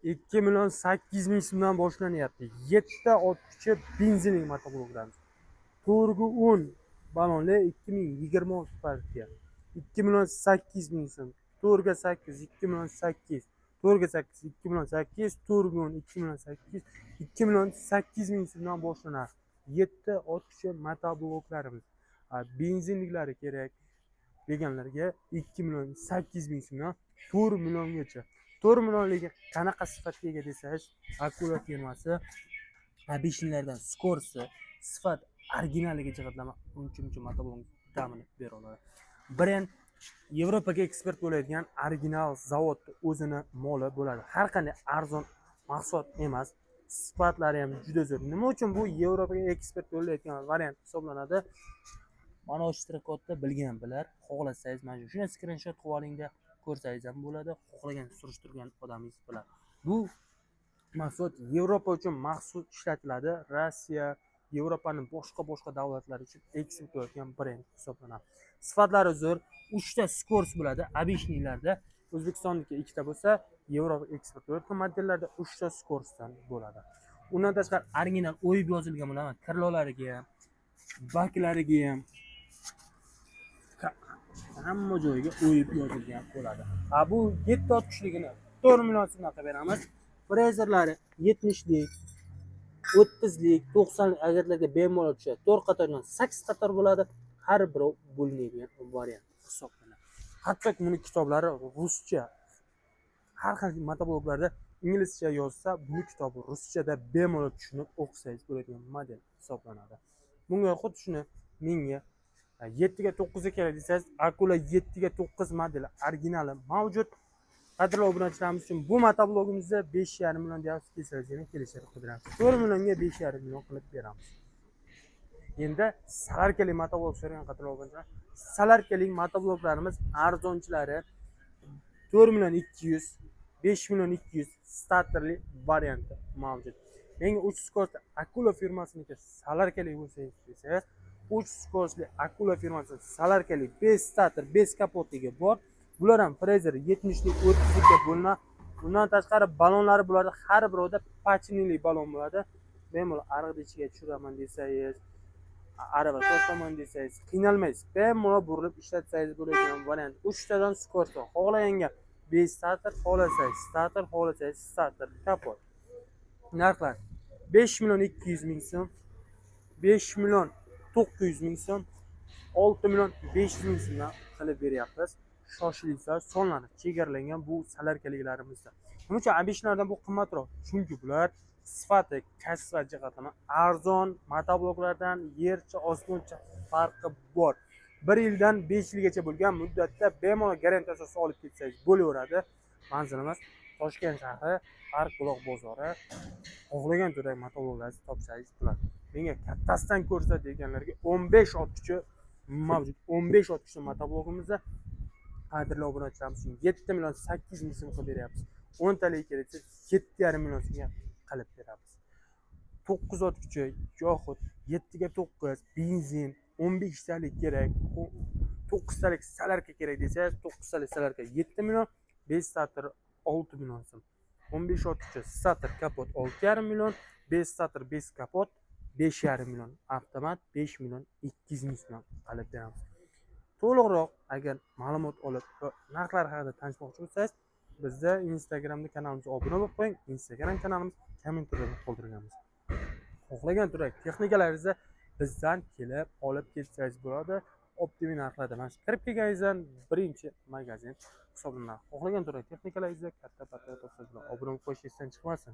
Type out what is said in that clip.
2 million 800 ming so'mdan boshlanyapti. 7 otquchi benzinli motobloklarimiz. To'rgu 10 balonli 2026 partiya. 2 million 800 ming so'm. To'rga 8 2 million 800. To'rga 8 2 million 800. To'rgu 10 2 million 800. 2 million 800 ming so'mdan boshlanadi. 7 otquchi motobloklarimiz. Benzinliklari kerak deganlarga 2 million 800 ming so'mdan 4 milliongacha. 4 millionligi qanaqa sifatga ega desangiz, Akula firmasi abishlardan skorsi sifat originalligi jihatdan uncha motoblok ta'minot bera oladi. Brend Yevropaga eksport bo'ladigan original zavodni o'zini moli bo'ladi. Har qanday arzon mahsulot emas, sifatlari ham juda zo'r. Nima uchun bu Yevropaga eksport bo'layotgan variant hisoblanadi? Mana shu shtrikotda bilgan bilar, xohlasangiz mana shuni skrinshot qilib olingda ko'rsangiz ham bo'ladi, xohlagan surishtirgan odamingiz bilan. Bu mahsulot Yevropa uchun maxsus ishlatiladi. Rossiya, Yevropaning boshqa davlatlari uchun eksport qilayotgan brend hisoblanadi. Sifatlari zo'r, 3 ta skors bo'ladi. Abishnilarda O'zbekistonniki 2 ta bo'lsa, Yevropa eksport qilayotgan modellarda 3 ta skorsdan bo'ladi. Undan tashqari original o'yib yozilgan bo'laman. Kirlolariga ham, baklariga ham hamma joyiga o'yib yozilgan bo'ladi. Bu 7 otquchligini 4 million so'mdan qilib beramiz. Frezerlari 70lik, 30lik, 90lik agentlarga bemalol tushadi. 4 qatordan 8 qator bo'ladi. Har biri bo'linadigan variant hisoblanadi. Hattoki buni kitoblari ruscha. Har xil motobloklarda inglizcha yozsa, bu kitobi ruschada bemalol tushunib o'qisangiz bo'ladigan model hisoblanadi. Bunga xuddi shuni menga 7 ga 9 ga kerak desangiz, Akula 7 ga 9 modeli originali mavjud. Qadrli obunachilarimiz uchun bu motoblogimizni 5,5 million deyapsiz, kelsangiz kelishib qidiramiz. 4 millionga 5,5 million qilib beramiz. Endi salarkali motoblok so'ragan qadrli obunachilar, salarkali motobloklarimiz arzonchilari 4 million 200, 5 million 200 starterli varianti mavjud. Menga 3 skorsli Akula firmasiniki salarkali bo'lsangiz desangiz, 3 skorsli Akula firmasi salarkali 5 starter, 5 kapotligi bor. Bular ham Frazer 70lik, 30lik ga bo'linadi. Bundan tashqari balonlari bularda har birida pachinili balon bo'ladi. Bemalol ariqni ichiga tushiraman desangiz, arava to'xtaman desangiz, qiynalmaysiz. Bemalol burilib ishlatsangiz bo'ladigan variant. 3 tadan skors bor. Xohlaganga 5 starter, xohlasangiz starter, xohlasangiz starter kapot. Narxlar 5 million 200 ming so'm, 5 million 900 ming so'm, 6 million 500 ming so'mdan qilib beryapmiz. Shoshilinglar, sonlari chegaralangan bu salarkaliklarimizda. Nima uchun abishlardan bu qimmatroq? Chunki bular sifati, kasrat jihatdan arzon motobloklardan yercha osmoncha farqi bor. 1 yildan 5 yilgacha bo'lgan muddatda bemalol garantiya asosida olib ketsangiz bo'laveradi. Manzilimiz Toshkent shahri, Parkbuloq bozori. Xohlagan turdagi motobloklarni topsangiz bo'ladi. Menga kattasidan ko'rsat deganlarga 15 otquchi mavjud. 15 otquchi motoblogimizda qadrli obunachilarimiz uchun 7 million 800 ming so'm qilib beryapmiz. 10 talik kerak desa 7,5 million so'mga qilib beramiz. 9 otquchi yoxud 7 ga 9 benzin 15 talik kerak, 9 talik salarka kerak desangiz, 9 talik salarka 7 million, 5 starter 6 million so'm. 15 otquchi starter kapot 6,5 million, 5 starter 5 kapot 5,5 million, avtomat 5 million 200 ming so'm qilib beramiz. To'liqroq agar ma'lumot olib narxlar haqida tanishmoqchi bo'lsangiz, bizda Instagramda kanalimizga obuna bo'lib qo'ying. Instagram kanalimiz kommentariyada qoldirganmiz. Xohlagan turdagi texnikalaringizni bizdan kelib olib ketsangiz bo'ladi. Optimal narxlarda mana shu kirib kelganingizdan birinchi magazin hisoblanadi. Xohlagan turdagi texnikalaringizni katta topsangiz, obuna bo'lib qo'yishingizdan chiqmasin.